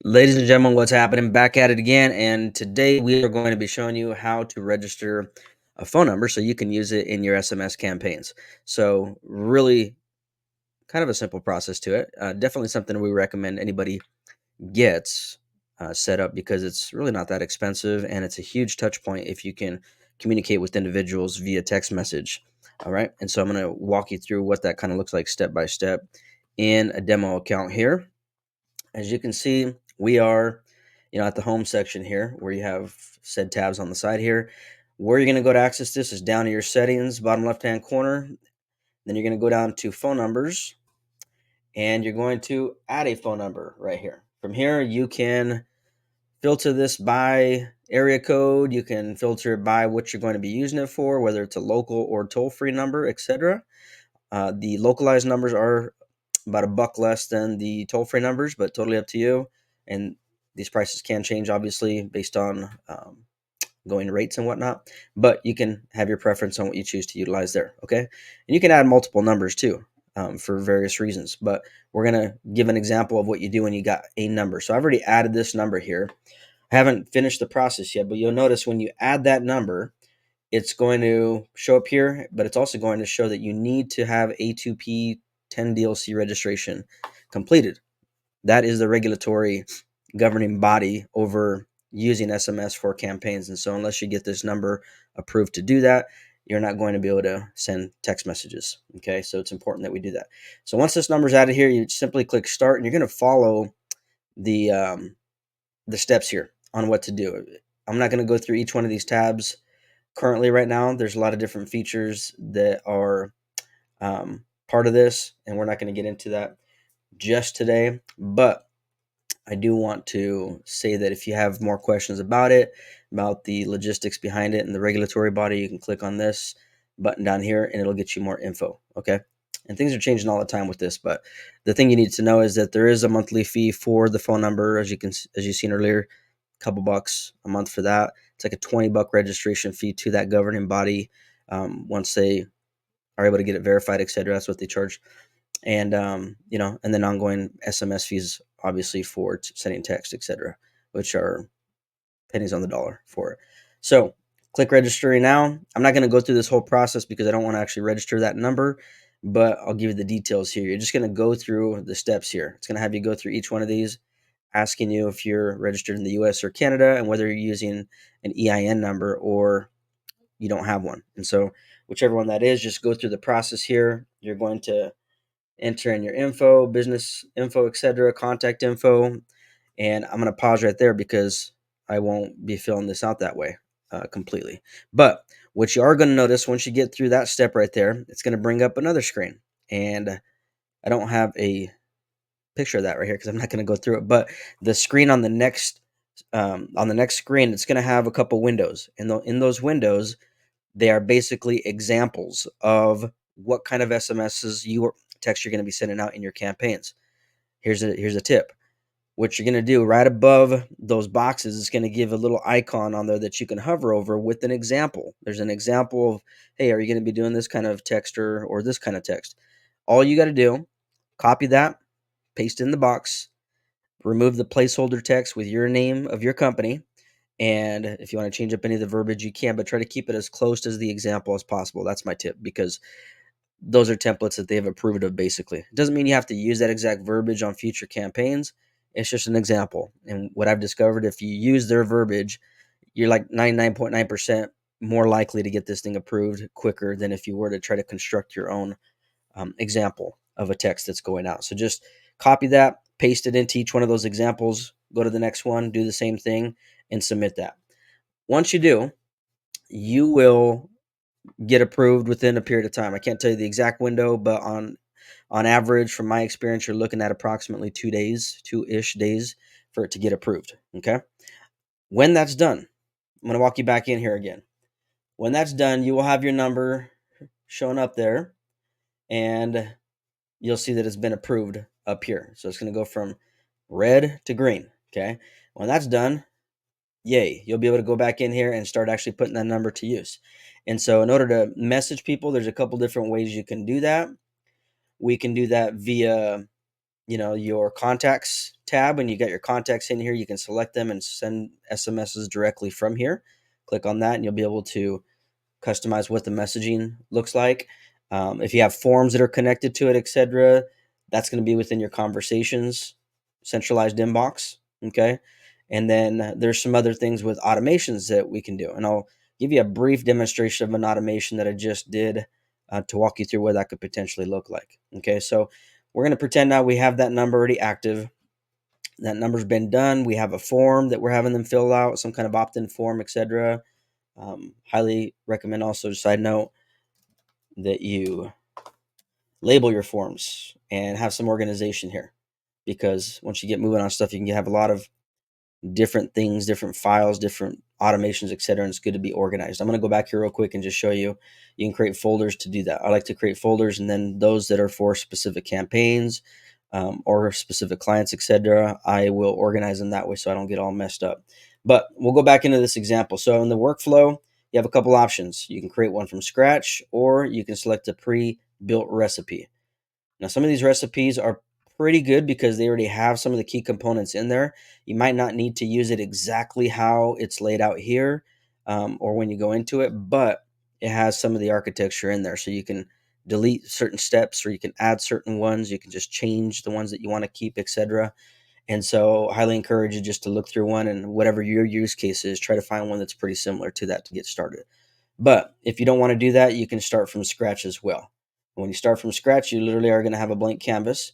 Ladies and gentlemen, what's happening? Back at it again. And today we are going to be showing you how to register a phone number so you can use it in your SMS campaigns. So, really kind of a simple process to it. Definitely something we recommend anybody gets set up because it's really not that expensive and it's a huge touch point if you can communicate with individuals via text message. All right. And so I'm going to walk you through what that kind of looks like step by step in a demo account here. As you can see, we are, at the home section here where you have said tabs on the side here. Where you're going to go to access this is down to your settings, bottom left-hand corner. Then you're going to go down to phone numbers and you're going to add a phone number right here. From here, you can filter this by area code. You can filter it by what you're going to be using it for, whether it's a local or toll-free number, etc. The localized numbers are about $1 less than the toll-free numbers, but totally up to you. And these prices can change, obviously, based on going rates and whatnot. But you can have your preference on what you choose to utilize there, okay? And you can add multiple numbers too for various reasons. But we're going to give an example of what you do when you got a number. So I've already added this number here. I haven't finished the process yet, but you'll notice when you add that number, it's going to show up here, but it's also going to show that you need to have A2P 10DLC registration completed. That is the regulatory governing body over using SMS for campaigns. And so unless you get this number approved to do that, you're not going to be able to send text messages. Okay, so it's important that we do that. So once this number is added here, you simply click start and you're going to follow the steps here on what to do. I'm not going to go through each one of these tabs currently right now. There's a lot of different features that are part of this, and we're not going to get into that just today. But I do want to say that if you have more questions about it, about the logistics behind it and the regulatory body, you can click on this button down here and it'll get you more info. Okay. And things are changing all the time with this, but the thing you need to know is that there is a monthly fee for the phone number, as you've seen earlier, a couple bucks a month for that. It's like a $20 registration fee to that governing body. Once they are able to get it verified, etc., that's what they charge. And and then ongoing SMS fees, obviously for sending text, etc., which are pennies on the dollar for it. So click registering now. I'm not going to go through this whole process because I don't want to actually register that number, but I'll give you the details here. You're just going to go through the steps here. It's going to have you go through each one of these, asking you if you're registered in the US or Canada and whether you're using an EIN number or you don't have one. And so whichever one that is, just go through the process here. You're going to enter in your info, business info, etc., contact info. And I'm going to pause right there because I won't be filling this out that way completely. But what you are going to notice once you get through that step right there, it's going to bring up another screen. And I don't have a picture of that right here because I'm not going to go through it. But the screen on the next screen, it's going to have a couple windows. And in those windows, they are basically examples of what kind of SMSs text you're going to be sending out in your campaigns. Here's a tip. What you're going to do right above those boxes is going to give a little icon on there that you can hover over with an example. There's an example of, hey, are you going to be doing this kind of text or this kind of text? All you got to do, copy that, paste it in the box, remove the placeholder text with your name of your company. And if you want to change up any of the verbiage, you can, but try to keep it as close as the example as possible. That's my tip because those are templates that they've approved of basically. It doesn't mean you have to use that exact verbiage on future campaigns. It's just an example. And what I've discovered, if you use their verbiage, you're like 99.9% more likely to get this thing approved quicker than if you were to try to construct your own example of a text that's going out. So just copy that, paste it into each one of those examples, go to the next one, do the same thing, and submit that. Once you do, you will get approved within a period of time. I can't tell you the exact window, but on average, from my experience, you're looking at approximately 2 days, 2-ish days for it to get approved. Okay. When that's done, I'm going to walk you back in here again. When that's done, you will have your number showing up there and you'll see that it's been approved up here. So it's going to go from red to green. Okay. When that's done, yay, you'll be able to go back in here and start actually putting that number to use. And so in order to message people, there's a couple different ways you can do that. We can do that via, your contacts tab. When you got your contacts in here, you can select them and send SMSs directly from here. Click on that and you'll be able to customize what the messaging looks like. If you have forms that are connected to it, etc., that's going to be within your conversations centralized inbox. Okay. And then there's some other things with automations that we can do. And I'll give you a brief demonstration of an automation that I just did to walk you through what that could potentially look like. Okay. So we're going to pretend now we have that number already active. That number's been done. We have a form that we're having them fill out, some kind of opt-in form, etc. Highly recommend also, side note, that you label your forms and have some organization here, because once you get moving on stuff, you can have a lot of different things, different files, different automations, etc. And it's good to be organized. I'm going to go back here real quick and just show you. You can create folders to do that. I like to create folders, and then those that are for specific campaigns or specific clients, etc. I will organize them that way so I don't get all messed up. But we'll go back into this example. So in the workflow, you have a couple options. You can create one from scratch, or you can select a pre-built recipe. Now, some of these recipes are pretty good because they already have some of the key components in there. You might not need to use it exactly how it's laid out here or when you go into it, but it has some of the architecture in there. So you can delete certain steps or you can add certain ones. You can just change the ones that you want to keep, etc. And so I highly encourage you just to look through one, and whatever your use case is, try to find one that's pretty similar to that to get started. But if you don't want to do that, you can start from scratch as well. When you start from scratch, you literally are going to have a blank canvas.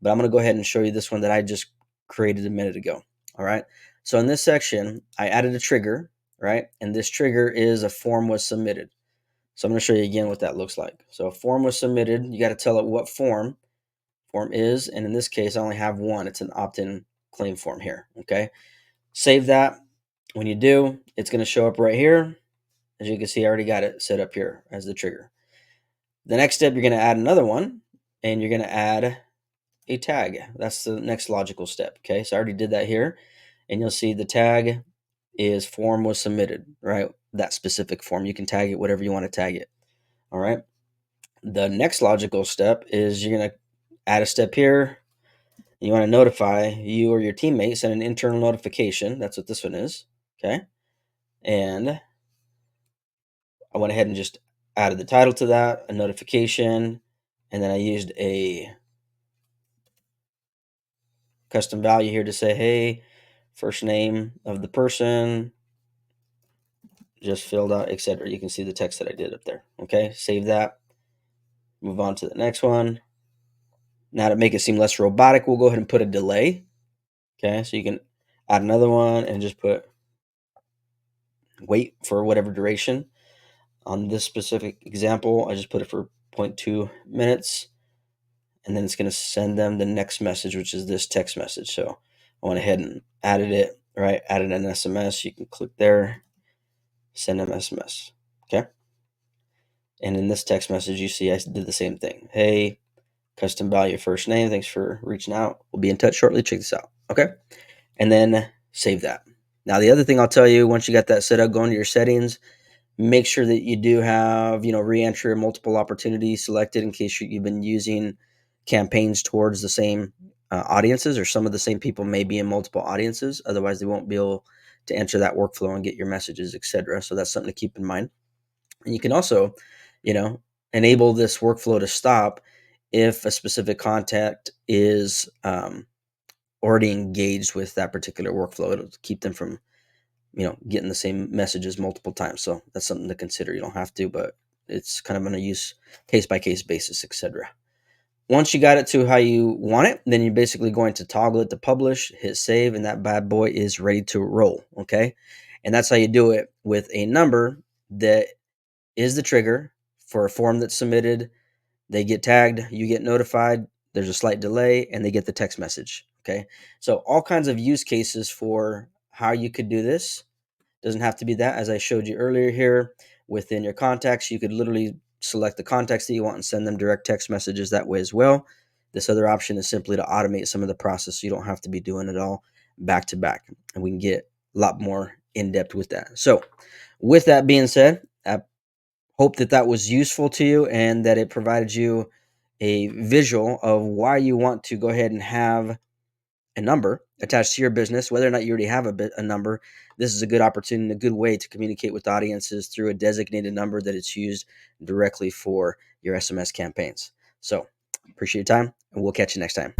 But I'm going to go ahead and show you this one that I just created a minute ago. All right. So in this section, I added a trigger, right? And this trigger is a form was submitted. So I'm going to show you again what that looks like. So a form was submitted. You got to tell it what form is. And in this case, I only have one. It's an opt-in claim form here. Okay. Save that. When you do, it's going to show up right here. As you can see, I already got it set up here as the trigger. The next step, you're going to add another one, and you're going to add a tag. That's the next logical step. Okay, so I already did that here, and you'll see the tag is form was submitted, right? That specific form. You can tag it whatever you want to tag it. All right. The next logical step is you're going to add a step here. You want to notify you or your teammates, send an internal notification. That's what this one is. Okay. And I went ahead and just added the title to that, a notification, and then I used a custom value here to say, hey, first name of the person just filled out, etc. You can see the text that I did up there. Okay, save that. Move on to the next one. Now to make it seem less robotic, we'll go ahead and put a delay. Okay, so you can add another one and just put wait for whatever duration. On this specific example, I just put it for 0.2 minutes. And then it's going to send them the next message, which is this text message. So I went ahead and added it, right? Added an SMS. You can click there, send them SMS. Okay. And in this text message, you see I did the same thing. Hey, custom value first name. Thanks for reaching out. We'll be in touch shortly. Check this out. Okay. And then save that. Now, the other thing I'll tell you, once you got that set up, go into your settings, make sure that you do have, re-entry or multiple opportunities selected in case you've been using campaigns towards the same audiences, or some of the same people may be in multiple audiences. Otherwise, they won't be able to enter that workflow and get your messages, etc. So that's something to keep in mind. And you can also, enable this workflow to stop if a specific contact is already engaged with that particular workflow. It'll keep them from getting the same messages multiple times. So that's something to consider. You don't have to, but it's kind of on a use case by case basis, etc. Once you got it to how you want it, then you're basically going to toggle it to publish, hit save, and that bad boy is ready to roll. Okay. And that's how you do it with a number that is the trigger for a form that's submitted. They get tagged, you get notified, there's a slight delay, and they get the text message. Okay. So all kinds of use cases for how you could do this. Doesn't have to be that. As I showed you earlier here, within your contacts, you could literally select the contacts that you want and send them direct text messages that way as well. This other option is simply to automate some of the process, so you don't have to be doing it all back to back. And we can get a lot more in depth with that. So with that being said, I hope that was useful to you and that it provided you a visual of why you want to go ahead and have a number attached to your business, whether or not you already have a number. This is a good opportunity, a good way to communicate with audiences through a designated number that it's used directly for your SMS campaigns. So appreciate your time, and we'll catch you next time.